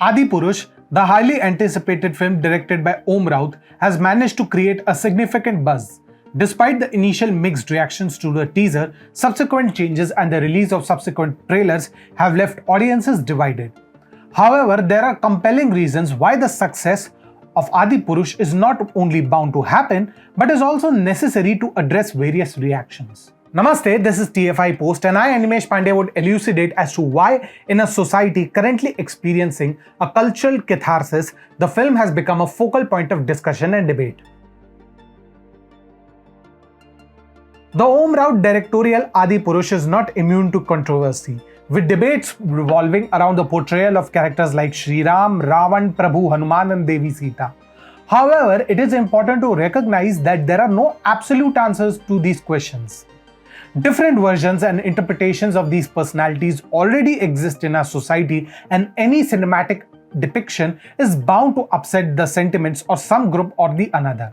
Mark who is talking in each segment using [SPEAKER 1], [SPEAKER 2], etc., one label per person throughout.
[SPEAKER 1] Adipurush, the highly anticipated film directed by Om Raut, has managed to create a significant buzz. Despite the initial mixed reactions to the teaser, subsequent changes and the release of subsequent trailers have left audiences divided. However, there are compelling reasons why the success of Adipurush is not only bound to happen, but is also necessary to address various reactions. Namaste, this is TFIPost and I, Animesh Pandey, would elucidate as to why in a society currently experiencing a cultural catharsis, the film has become a focal point of discussion and debate. The Om Raut directorial Adipurush is not immune to controversy, with debates revolving around the portrayal of characters like Sri Ram, Ravan, Prabhu Hanuman and Devi Sita. However, it is important to recognize that there are no absolute answers to these questions. Different versions and interpretations of these personalities already exist in our society, and any cinematic depiction is bound to upset the sentiments of some group or the another.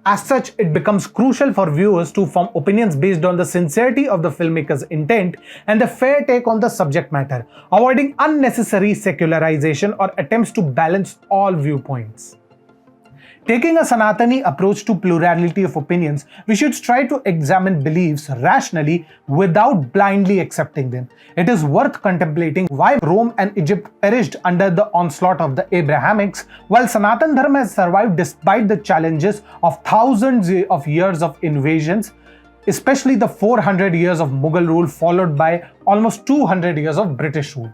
[SPEAKER 1] As such, it becomes crucial for viewers to form opinions based on the sincerity of the filmmaker's intent and the fair take on the subject matter, avoiding unnecessary secularization or attempts to balance all viewpoints. Taking a Sanatani approach to plurality of opinions, we should try to examine beliefs rationally without blindly accepting them. It is worth contemplating why Rome and Egypt perished under the onslaught of the Abrahamics, while Sanatan Dharma has survived despite the challenges of thousands of years of invasions, especially the 400 years of Mughal rule followed by almost 200 years of British rule.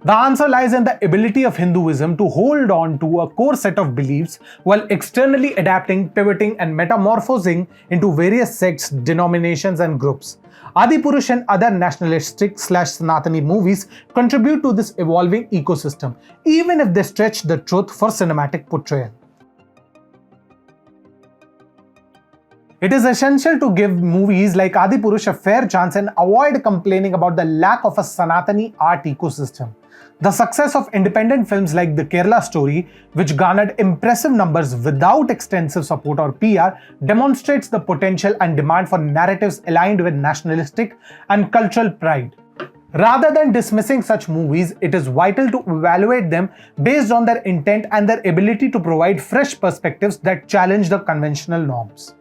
[SPEAKER 1] The answer lies in the ability of Hinduism to hold on to a core set of beliefs while externally adapting, pivoting and metamorphosing into various sects, denominations and groups. Adipurush and other nationalistic/Sanatani movies contribute to this evolving ecosystem, even if they stretch the truth for cinematic portrayal. It is essential to give movies like Adipurush a fair chance and avoid complaining about the lack of a Sanatani art ecosystem. The success of independent films like The Kerala Story, which garnered impressive numbers without extensive support or PR, demonstrates the potential and demand for narratives aligned with nationalistic and cultural pride. Rather than dismissing such movies, it is vital to evaluate them based on their intent and their ability to provide fresh perspectives that challenge the conventional norms.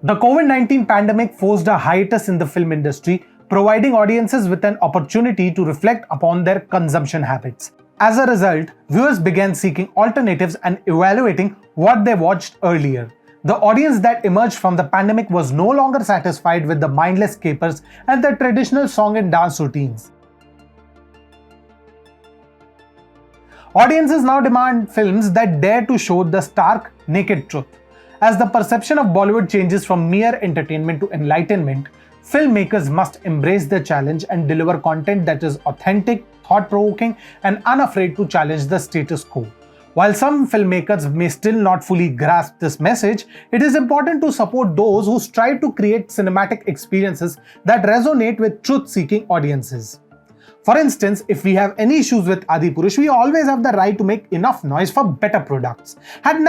[SPEAKER 1] The COVID-19 pandemic forced a hiatus in the film industry, providing audiences with an opportunity to reflect upon their consumption habits. As a result, viewers began seeking alternatives and evaluating what they watched earlier. The audience that emerged from the pandemic was no longer satisfied with the mindless capers and the traditional song and dance routines. Audiences now demand films that dare to show the stark, naked truth. As the perception of Bollywood changes from mere entertainment to enlightenment, filmmakers must embrace the challenge and deliver content that is authentic, thought-provoking, and unafraid to challenge the status quo. While some filmmakers may still not fully grasp this message, it is important to support those who strive to create cinematic experiences that resonate with truth-seeking audiences. For instance, if we have any issues with Adipurush, we always have the right to make enough noise for better products. Had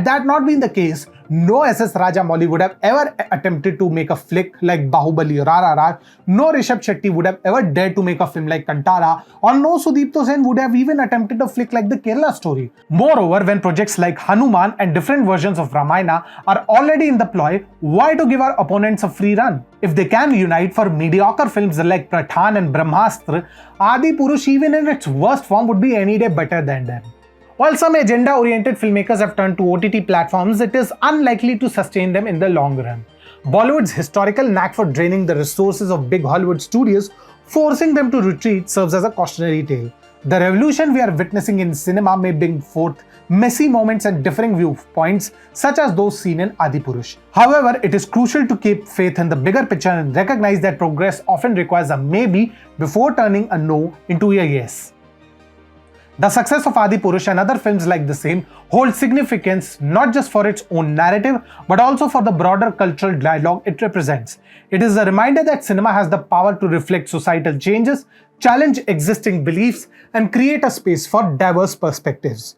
[SPEAKER 1] that not been the case, no SS Rajamouli would have ever attempted to make a flick like Bahubali or RRR, no Rishabh Shetty would have ever dared to make a film like Kantara, or no Sudipto Sen would have even attempted a flick like The Kerala Story. Moreover, when projects like Hanuman and different versions of Ramayana are already in the ploy, why to give our opponents a free run? If they can unite for mediocre films like Pathan and Brahmastra, Adipurush even in its worst form would be any day better than them. While some agenda-oriented filmmakers have turned to OTT platforms, it is unlikely to sustain them in the long run. Bollywood's historical knack for draining the resources of big Hollywood studios, forcing them to retreat, serves as a cautionary tale. The revolution we are witnessing in cinema may bring forth messy moments and differing viewpoints, such as those seen in Adipurush. However, it is crucial to keep faith in the bigger picture and recognize that progress often requires a maybe before turning a no into a yes. The success of Adipurush and other films like the same holds significance not just for its own narrative, but also for the broader cultural dialogue it represents. It is a reminder that cinema has the power to reflect societal changes, challenge existing beliefs, and create a space for diverse perspectives.